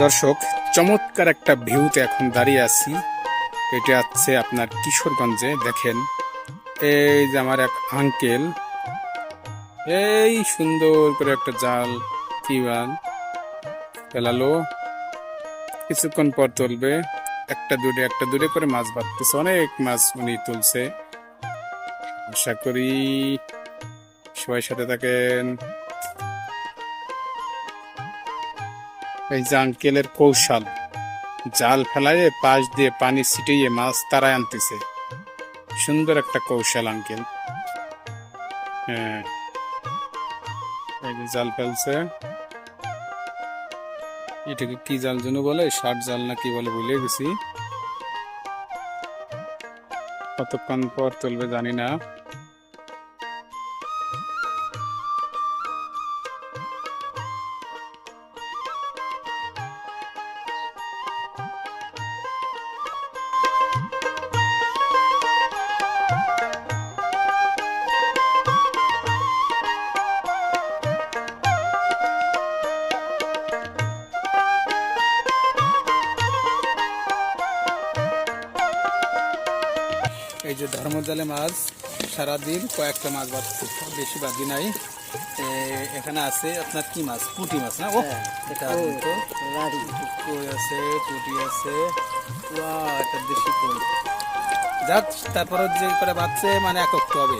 দর্শক, চমৎকার একটা ভিউতে এখন দাঁড়িয়ে আছি। এটা আছে আপনার কিশোরগঞ্জে। দেখেন, এই যে আমার এক আঙ্কেল এই সুন্দর করে একটা জাল চিবান ফেলালো, কিছুক্ষণ পর তুলবে। একটা দূরে করে মাছ বাঁধতেছে, অনেক মাছ উনি তুলছে। আশা করি সবাই সাথে থাকেন। এই যে আঙ্কেলের কৌশল, জাল ফেলায় পাশ দিয়ে পানি ছিটিয়ে মাছ তারায় আনতেছে। সুন্দর একটা কৌশল আঙ্কেল। হ্যাঁ, এই যে জাল ফেলছে। এটাকে কি জাল যেন বলে, ষাট জাল না কি বলে, ভুলে গেছি। কতক্ষণ পর তুলবে জানি না। এই যে ধর্মজালে মাছ সারাদিন কয়েকটা মাছ বাঁধছে, বেশি বাঁধি নাই। এখানে আছে আপনার কি মাছ, পুঁটি মাছ না? ও এটা কই আছে, পুঁটি আছে, একটা দেশি কই। যাক, তারপরে যে করে বাঁধছে মানে একক হবে।